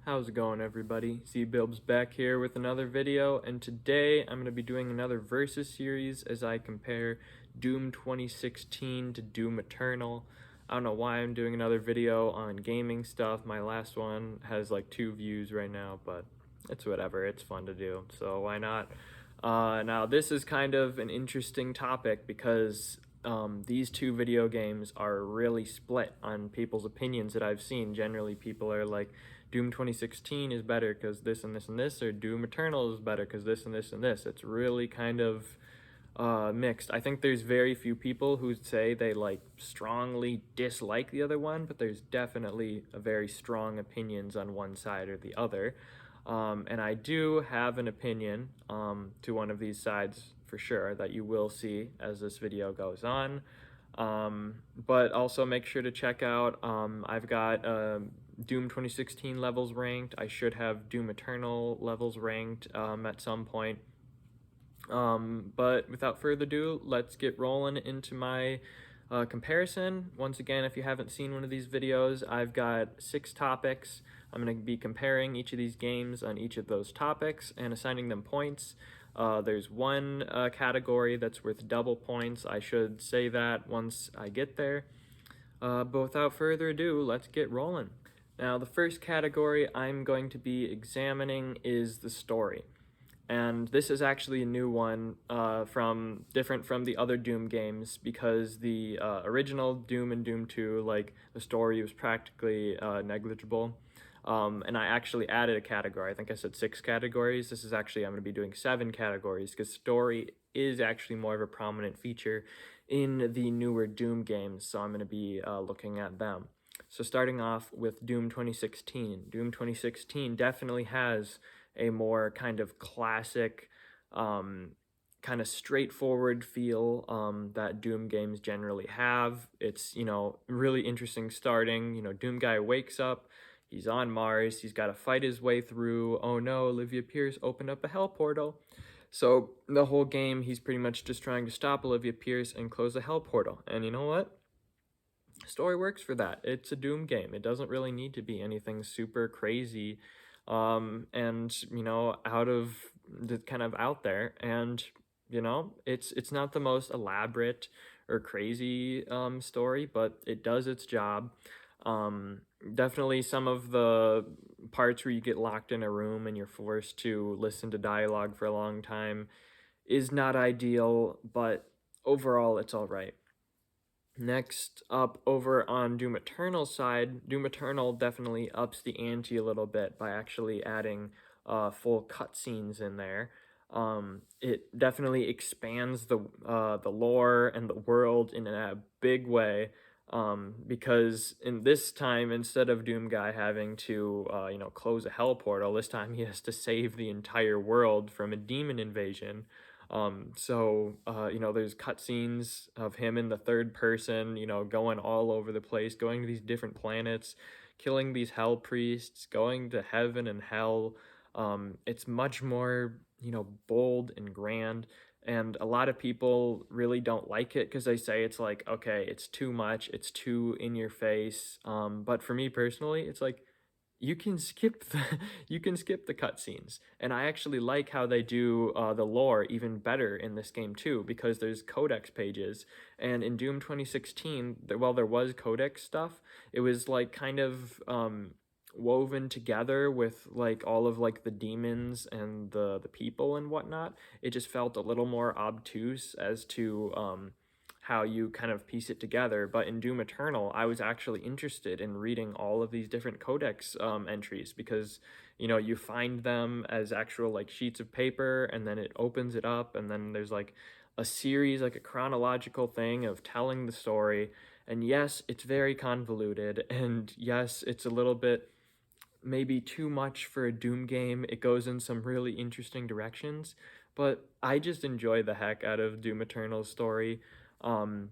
How's it going, everybody? Z-Bilbs back here with another video, and today I'm going to be doing another Versus series as I compare Doom 2016 to Doom Eternal. I don't know why I'm doing another video on gaming stuff. My last one has like 2 views right now, but it's whatever. It's fun to do, so why not? Now, this is kind of an interesting topic because these two video games are really split on people's opinions that I've seen. Generally, people are like, Doom 2016 is better because this and this and this, or Doom Eternal is better because this and this and this. It's really kind of mixed. I think there's very few people who say they like strongly dislike the other one, but there's definitely a very strong opinions on one side or the other. And I do have an opinion to one of these sides for sure that you will see as this video goes on. But also make sure to check out, I've got Doom 2016 levels ranked. I should have Doom Eternal levels ranked at some point. But without further ado, let's get rolling into my comparison. Once again, if you haven't seen one of these videos, I've got 6 topics. I'm going to be comparing each of these games on each of those topics and assigning them points. There's one category that's worth double points. I should say that once I get there. But without further ado, let's get rolling. Now, the first category I'm going to be examining is the story. And this is actually a new one different from the other Doom games, because the original Doom and Doom 2, like, the story was practically negligible. And I actually added a category. I think I said 6 categories. This is actually, I'm going to be doing 7 categories, because story is actually more of a prominent feature in the newer Doom games, so I'm going to be looking at them. So starting off with Doom 2016. Doom 2016 definitely has a more kind of classic, kind of straightforward feel that Doom games generally have. It's, really interesting starting. Doom guy wakes up, he's on Mars, he's got to fight his way through. Oh no, Olivia Pierce opened up a hell portal. So the whole game, he's pretty much just trying to stop Olivia Pierce and close the hell portal. And you know what? Story works for that. It's a Doom game. It doesn't really need to be anything super crazy and out of the kind of out there. And it's not the most elaborate or crazy story, but it does its job. Definitely some of the parts where you get locked in a room and you're forced to listen to dialogue for a long time is not ideal, but overall it's all right. Next up, over on Doom Eternal's side, Doom Eternal definitely ups the ante a little bit by actually adding full cutscenes in there. It definitely expands the lore and the world in a big way, because in this time, instead of Doom Guy having to close a hell portal, this time he has to save the entire world from a demon invasion. There's cutscenes of him in the third person, going all over the place, going to these different planets, killing these hell priests, going to heaven and hell. It's much more, bold and grand. And a lot of people really don't like it because they say it's like, okay, it's too much, it's too in your face. But for me personally, it's like, you can skip the cutscenes, and I actually like how they do the lore even better in this game too, because there's codex pages, and in Doom 2016, while there was codex stuff, it was like kind of woven together with like all of like the demons and the people and whatnot. It just felt a little more obtuse as to how you kind of piece it together. But in Doom Eternal, I was actually interested in reading all of these different codex entries, because you find them as actual like sheets of paper, and then it opens it up, and then there's like a series, like a chronological thing of telling the story. And yes, it's very convoluted, and yes, it's a little bit maybe too much for a Doom game. It goes in some really interesting directions, but I just enjoy the heck out of Doom Eternal's story. I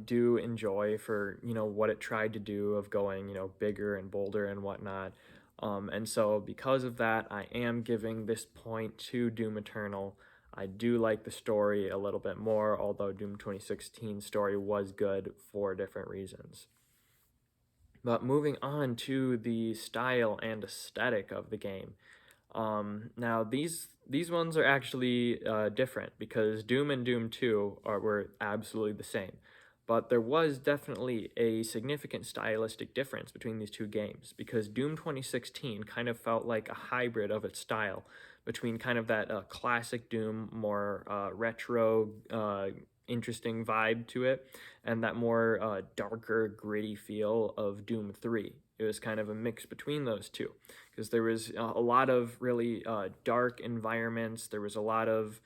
do enjoy for, what it tried to do of going, bigger and bolder and whatnot. And so because of that, I am giving this point to Doom Eternal. I do like the story a little bit more, although Doom 2016 story was good for different reasons. But moving on to the style and aesthetic of the game. Now these ones are actually different because Doom and Doom 2 were absolutely the same. But there was definitely a significant stylistic difference between these two games because Doom 2016 kind of felt like a hybrid of its style between kind of that classic Doom, more retro, interesting vibe to it, and that more darker, gritty feel of Doom 3. It was kind of a mix between those two because there was a lot of really dark environments. There was a lot of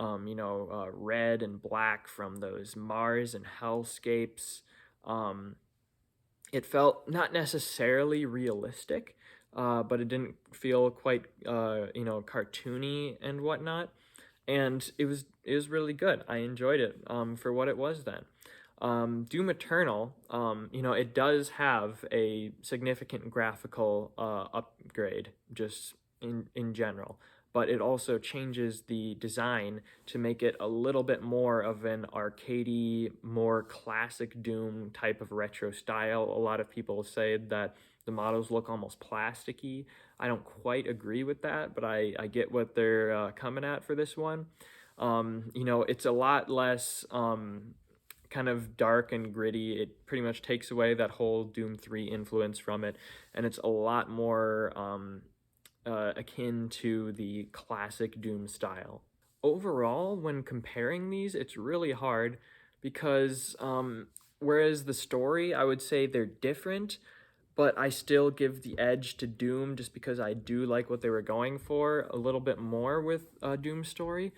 red and black from those Mars and hellscapes. Um, it felt not necessarily realistic, but it didn't feel quite cartoony and whatnot. And it was really good. I enjoyed it for what it was then. Doom Eternal, it does have a significant graphical upgrade just in general, but it also changes the design to make it a little bit more of an arcadey, more classic Doom type of retro style. A lot of people say that the models look almost plasticky. I don't quite agree with that, but I get what they're coming at for this one. It's a lot less kind of dark and gritty. It pretty much takes away that whole Doom 3 influence from it, and it's a lot more akin to the classic Doom style. Overall, when comparing these, it's really hard because whereas the story, I would say they're different, but I still give the edge to Doom just because I do like what they were going for a little bit more with Doom's story.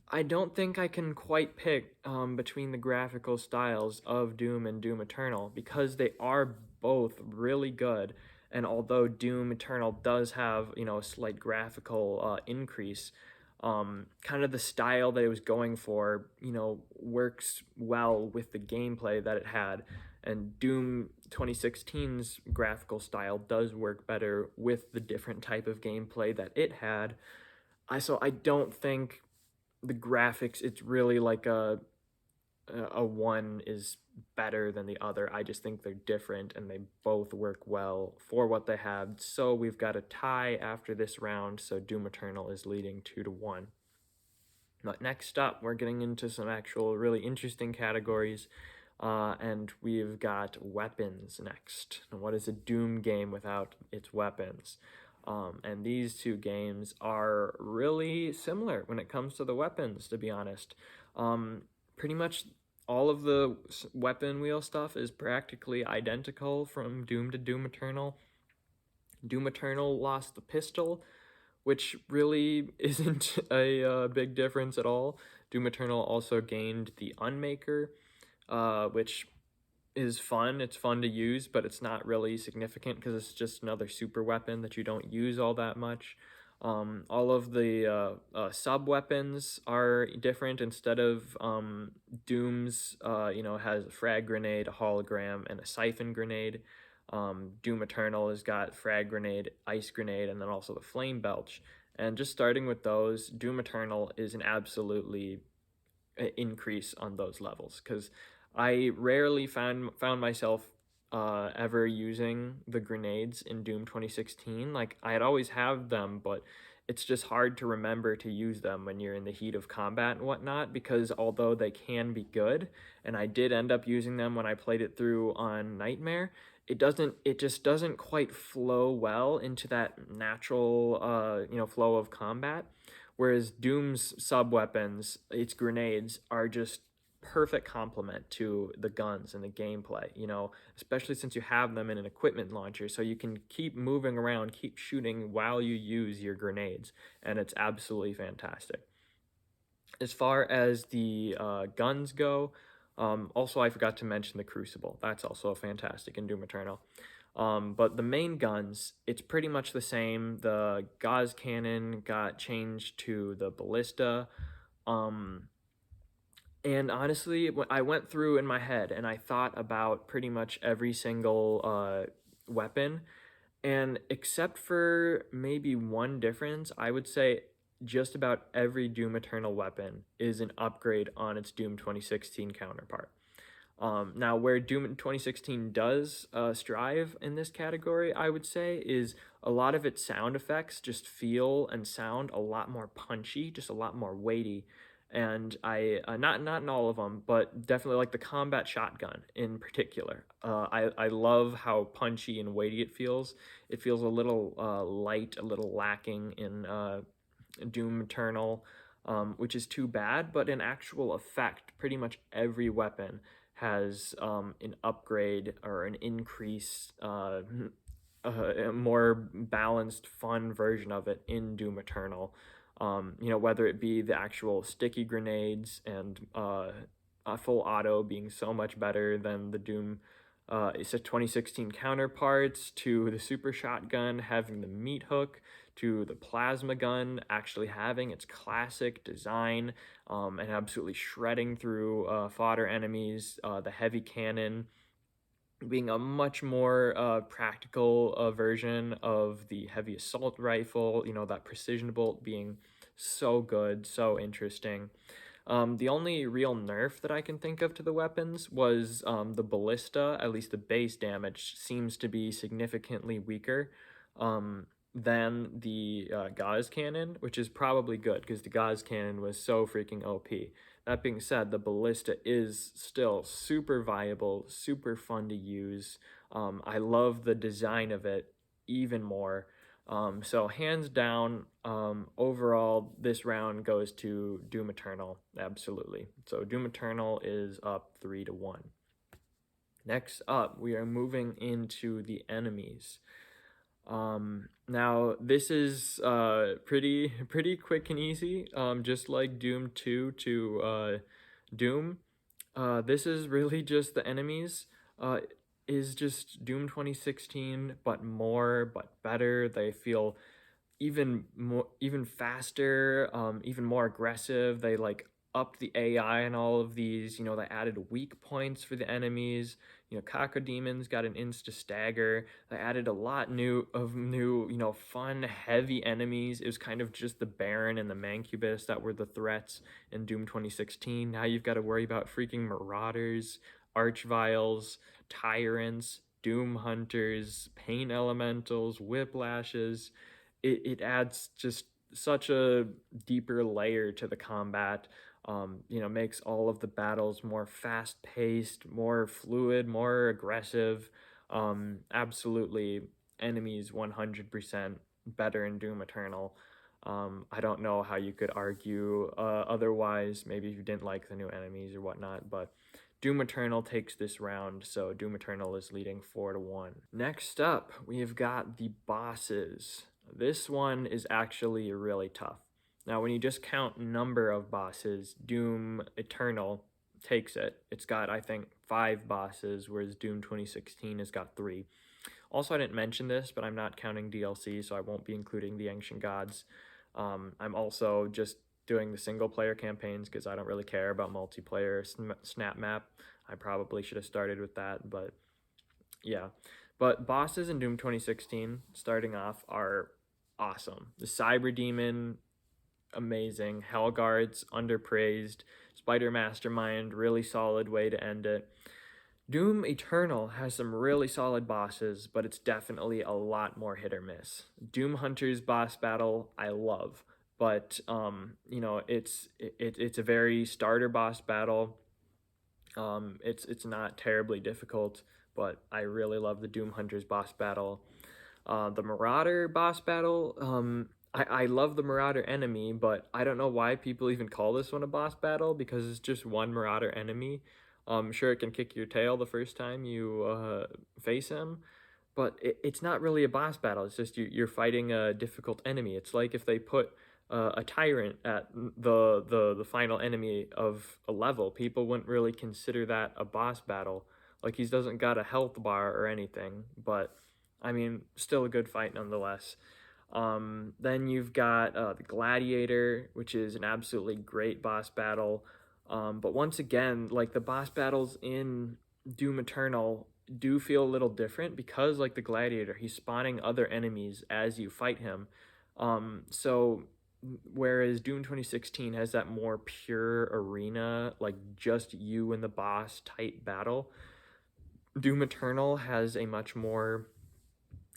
I don't think I can quite pick between the graphical styles of Doom and Doom Eternal because they are both really good. And although Doom Eternal does have, a slight graphical increase, kind of the style that it was going for, works well with the gameplay that it had. And Doom 2016's graphical style does work better with the different type of gameplay that it had. I don't think the graphics, it's really like a one is better than the other. I just think they're different and they both work well for what they have. So we've got a tie after this round, so Doom Eternal is leading 2-1. But next up, we're getting into some actual really interesting categories, and we've got weapons next. What is a Doom game without its weapons? And these two games are really similar when it comes to the weapons, to be honest. Pretty much all of the weapon wheel stuff is practically identical from Doom to Doom Eternal. Doom Eternal lost the pistol, which really isn't a big difference at all. Doom Eternal also gained the Unmaker, which is fun. It's fun to use, but it's not really significant because it's just another super weapon that you don't use all that much. All of the sub weapons are different. Instead of Doom's, has a frag grenade, a hologram, and a siphon grenade. Doom Eternal has got frag grenade, ice grenade, and then also the flame belch. And just starting with those, Doom Eternal is an absolutely increase on those levels because I rarely found myself ever using the grenades in Doom 2016. Like I had always have them, but it's just hard to remember to use them when you're in the heat of combat and whatnot because although they can be good, and I did end up using them when I played it through on Nightmare, it just doesn't quite flow well into that natural flow of combat. Whereas Doom's sub weapons, its grenades, are just perfect complement to the guns and the gameplay, especially since you have them in an equipment launcher, so you can keep moving around, keep shooting while you use your grenades, and it's absolutely fantastic. As far as the guns go, also I forgot to mention the Crucible. That's also fantastic in Doom Eternal. But the main guns, it's pretty much the same. The Gauss cannon got changed to the ballista. And honestly, I went through in my head and I thought about pretty much every single weapon. And except for maybe one difference, I would say just about every Doom Eternal weapon is an upgrade on its Doom 2016 counterpart. Now, where Doom 2016 does strive in this category, I would say, is a lot of its sound effects just feel and sound a lot more punchy, just a lot more weighty. And I not in all of them, but definitely like the combat shotgun in particular. I love how punchy and weighty it feels. It feels a little light, a little lacking in Doom Eternal, which is too bad. But in actual effect, pretty much every weapon has an upgrade or an increase, a more balanced, fun version of it in Doom Eternal. Whether it be the actual sticky grenades and a full auto being so much better than the Doom it's a 2016 counterparts, to the super shotgun having the meat hook, to the plasma gun actually having its classic design and absolutely shredding through fodder enemies, the heavy cannon being a much more practical version of the heavy assault rifle, that precision bolt being so good, so interesting. The only real nerf that I can think of to the weapons was the ballista. At least the base damage seems to be significantly weaker than the Gauss cannon, which is probably good because the Gauss cannon was so freaking OP. That being said, the ballista is still super viable, super fun to use. I love the design of it even more. So hands down, overall, this round goes to Doom Eternal, absolutely. So Doom Eternal is up 3-1. Next up, we are moving into the enemies. Now this is pretty quick and easy. Just like Doom 2 to Doom. This is really just the enemies. Is just Doom 2016, but more, but better. They feel even faster, even more aggressive. They like upped the AI and all of these. They added weak points for the enemies. Cacodemons got an insta stagger. They added a lot new, fun, heavy enemies. It was kind of just the Baron and the Mancubus that were the threats in Doom 2016. Now you've got to worry about freaking Marauders, Archviles, Tyrants, Doom Hunters, Pain Elementals, Whiplashes. It adds just such a deeper layer to the combat. Makes all of the battles more fast-paced, more fluid, more aggressive. Absolutely, enemies 100% better in Doom Eternal. I don't know how you could argue otherwise. Maybe if you didn't like the new enemies or whatnot, but Doom Eternal takes this round, so Doom Eternal is leading 4-1. Next up, we've got the bosses. This one is actually really tough. Now, when you just count number of bosses, Doom Eternal takes it. It's got, I think, 5 bosses, whereas Doom 2016 has got 3. Also, I didn't mention this, but I'm not counting DLC, so I won't be including the Ancient Gods. I'm also just doing the single-player campaigns because I don't really care about multiplayer snap map. I probably should have started with that, but yeah. But bosses in Doom 2016, starting off, are awesome. The Cyber Demon, amazing. Hellguards, underpraised. Spider Mastermind, really solid way to end it. Doom Eternal has some really solid bosses, but it's definitely a lot more hit or miss. Doom Hunter's boss battle, I love, but it's a very starter boss battle. It's not terribly difficult, but I really love the Doom Hunter's boss battle. The Marauder boss battle, I love the Marauder enemy, but I don't know why people even call this one a boss battle because it's just one Marauder enemy. Sure, it can kick your tail the first time you face him, but it's not really a boss battle. It's just you're fighting a difficult enemy. It's like if they put a tyrant at the final enemy of a level, people wouldn't really consider that a boss battle. Like, he doesn't got a health bar or anything, but I mean, still a good fight nonetheless. Then you've got the Gladiator, which is an absolutely great boss battle. But once again, like, the boss battles in Doom Eternal do feel a little different because, like the Gladiator, he's spawning other enemies as you fight him. So whereas Doom 2016 has that more pure arena, like just you and the boss type battle, Doom Eternal has a much more,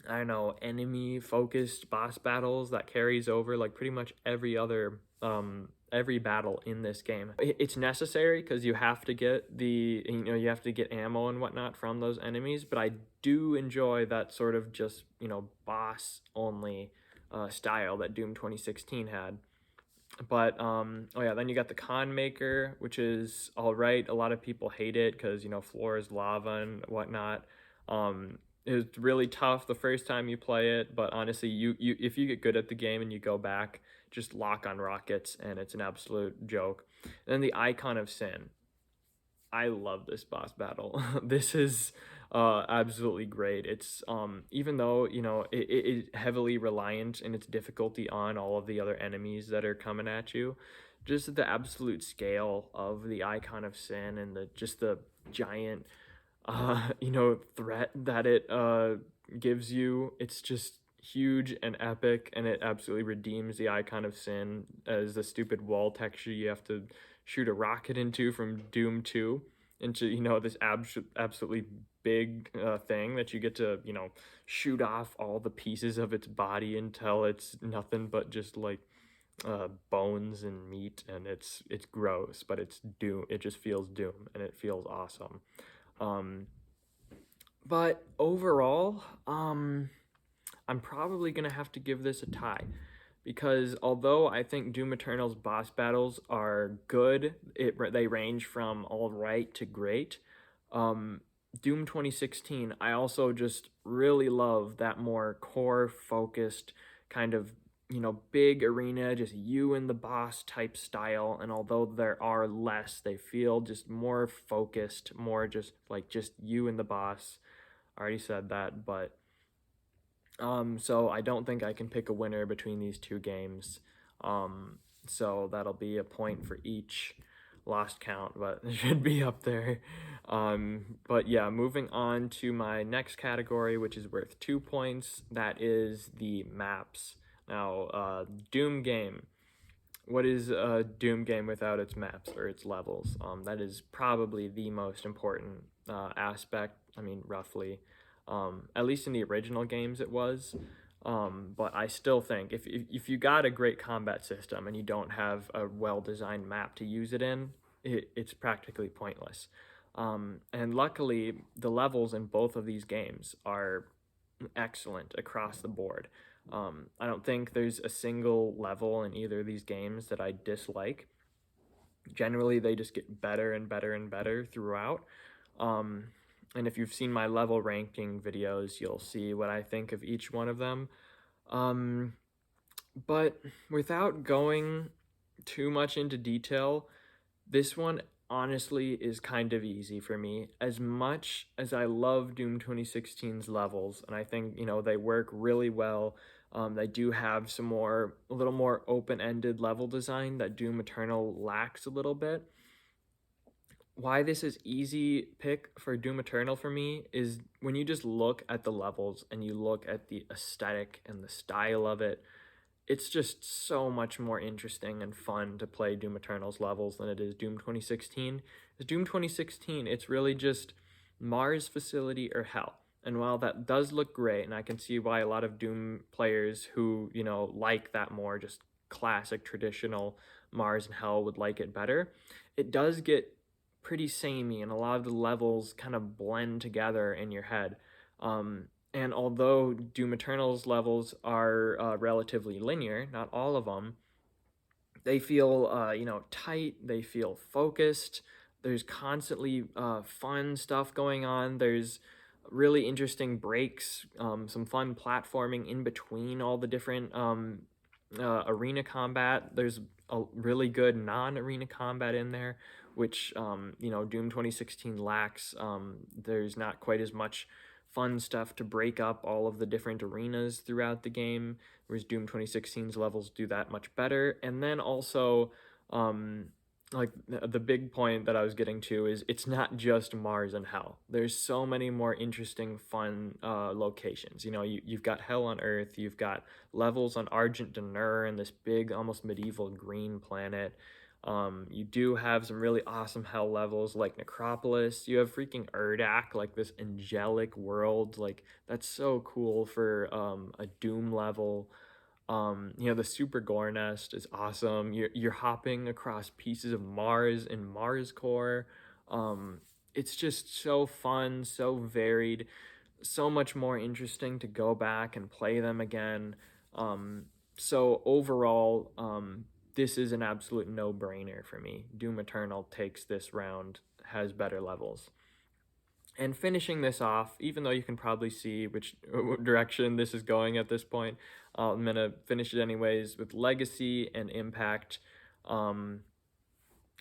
I don't know, enemy focused boss battles that carries over like pretty much every battle in this game. It's necessary because you have to get you have to get ammo and whatnot from those enemies, but I do enjoy that sort of just, boss only style that Doom 2016 had. But oh yeah, then you got the Con Maker, which is all right. A lot of people hate it because floor is lava and whatnot. It's really tough the first time you play it, but honestly, you if you get good at the game and you go back, just lock on rockets and it's an absolute joke. And then the Icon of Sin. I love this boss battle. This is absolutely great. It's even though it is heavily reliant in its difficulty on all of the other enemies that are coming at you, just the absolute scale of the Icon of Sin and the giant threat that it gives you. It's just huge and epic, and it absolutely redeems the Icon of Sin as the stupid wall texture you have to shoot a rocket into from Doom 2 into this absolutely big thing that you get to shoot off all the pieces of its body until it's nothing but just like bones and meat, and it's gross, but it's Doom. It just feels Doom, and it feels awesome. But overall, I'm probably gonna have to give this a tie, because although I think Doom Eternal's boss battles are good, they range from all right to great. Doom 2016, I also just really love that more core focused kind of big arena, just you and the boss type style. And although there are less, they feel just more focused, more just like just you and the boss. I already said that, but so I don't think I can pick a winner between these two games. So that'll be a point for each. Lost count, but it should be up there. But yeah, moving on to my next category, which is worth 2 points. That is the maps. Now, Doom game. What is a Doom game without its maps or its levels? That is probably the most important aspect. I mean, roughly. At least in the original games it was. But I still think if you got a great combat system and you don't have a well-designed map to use it in, it's practically pointless. And luckily, the levels in both of these games are excellent across the board. I don't think there's a single level in either of these games that I dislike. Generally, they just get better and better and better throughout. And if you've seen my level ranking videos, you'll see what I think of each one of them. But without going too much into detail, this one honestly is kind of easy for me. As much as I love Doom 2016's levels, and I think, they work really well, they do have a little more open-ended level design that Doom Eternal lacks a little bit. Why this is easy pick for Doom Eternal for me is when you just look at the levels and you look at the aesthetic and the style of it, it's just so much more interesting and fun to play Doom Eternal's levels than it is Doom 2016. Because Doom 2016, it's really just Mars facility or hell. And while that does look great, and I can see why a lot of Doom players who, like that more just classic traditional Mars and hell would like it better, it does get pretty samey, and a lot of the levels kind of blend together in your head. And although Doom Eternal's levels are relatively linear, not all of them, they feel tight. They feel focused. There's constantly fun stuff going on. There's really interesting breaks, some fun platforming in between all the different arena combat. There's a really good non-arena combat in there, which Doom 2016 lacks. There's not quite as much fun stuff to break up all of the different arenas throughout the game, whereas Doom 2016's levels do that much better. And then also, like the big point that I was getting to is it's not just Mars and Hell. There's so many more interesting, fun locations. You know, you've got Hell on Earth, you've got levels on Argent D'Nur and this big, almost medieval green planet. You do have some really awesome Hell levels like Necropolis. You have freaking Urdak, like this angelic world. Like that's so cool for a Doom level. You know, the super gore nest is awesome. You're hopping across pieces of Mars and Mars core. It's just so fun, so varied, so much more interesting to go back and play them again. So overall, this is an absolute no-brainer for me. Doom Eternal takes this round, has better levels. And finishing this off, even though you can probably see which direction this is going at this point, I'm going to finish it anyways with Legacy and Impact. And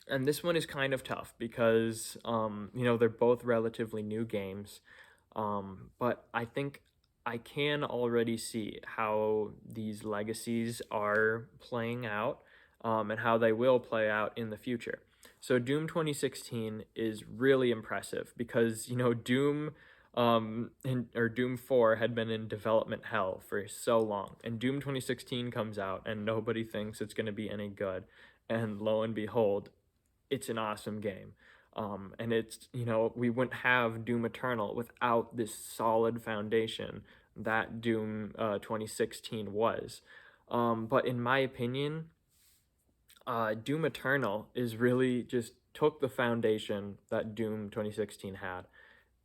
this one is kind of tough because, you know, they're both relatively new games. But I think I can already see how these legacies are playing out, and how they will play out in the future. So Doom 2016 is really impressive because, you know, or Doom 4 had been in development hell for so long, and Doom 2016 comes out and nobody thinks it's going to be any good, and lo and behold, it's an awesome game. And it's, you know, we wouldn't have Doom Eternal without this solid foundation that Doom 2016 was. But in my opinion, Doom Eternal is really just took the foundation that Doom 2016 had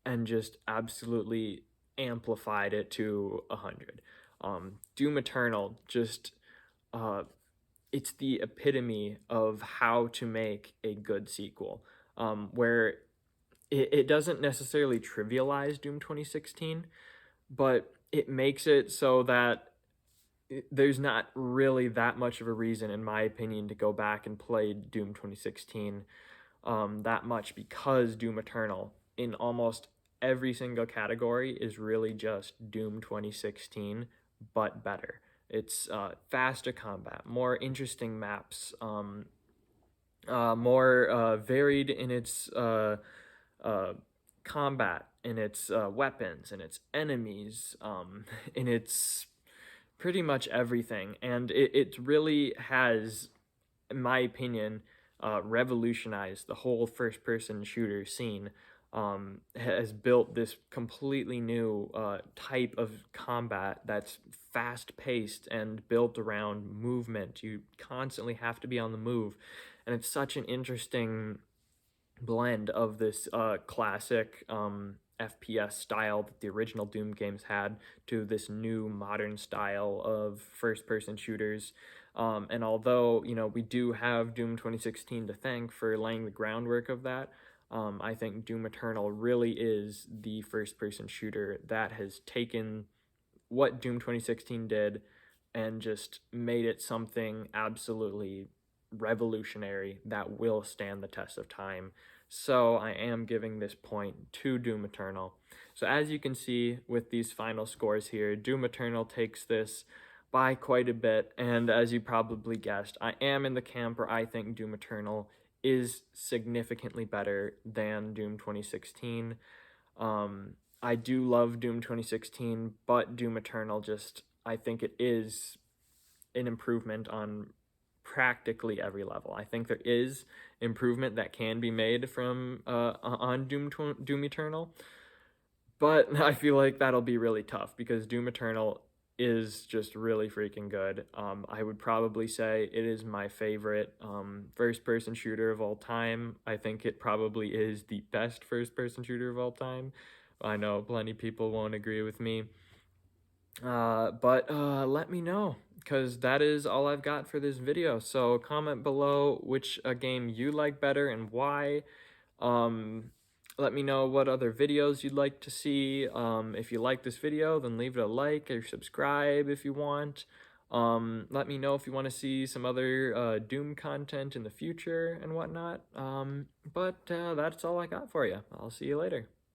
and just absolutely amplified it to 100. Doom Eternal just uh, it's the epitome of how to make a good sequel, where it doesn't necessarily trivialize Doom 2016, but it makes it so that there's not really that much of a reason, in my opinion, to go back and play Doom 2016 that much, because Doom Eternal, in almost every single category, is really just Doom 2016, but better. It's faster combat, more interesting maps, more varied in its uh, combat, in its weapons, in its enemies, in its pretty much everything. And it really has, in my opinion, revolutionized the whole first person shooter scene. Has built this completely new type of combat that's fast paced and built around movement. You constantly have to be on the move, and it's such an interesting blend of this classic FPS style that the original Doom games had to this new modern style of first person shooters. And although, you know, we do have Doom 2016 to thank for laying the groundwork of that, I think Doom Eternal really is the first person shooter that has taken what Doom 2016 did and just made it something absolutely revolutionary that will stand the test of time. So I am giving this point to Doom Eternal. So as you can see with these final scores here, Doom Eternal takes this by quite a bit, and as you probably guessed, I am in the camp where I think Doom Eternal is significantly better than Doom 2016. I do love Doom 2016, but Doom Eternal just, I think it is an improvement on practically every level. I think there is improvement that can be made from on Doom Eternal, but I feel like that'll be really tough because Doom Eternal is just really freaking good. I would probably say it is my favorite first-person shooter of all time. I think it probably is the best first-person shooter of all time. I know plenty of people won't agree with me, but let me know, because that is all I've got for this video. So comment below which game you like better and why. Um, Let me know what other videos you'd like to see. If you like this video, then leave it a like or subscribe if you want. Let me know if you want to see some other Doom content in the future and whatnot. But that's all I got for you. I'll see you later.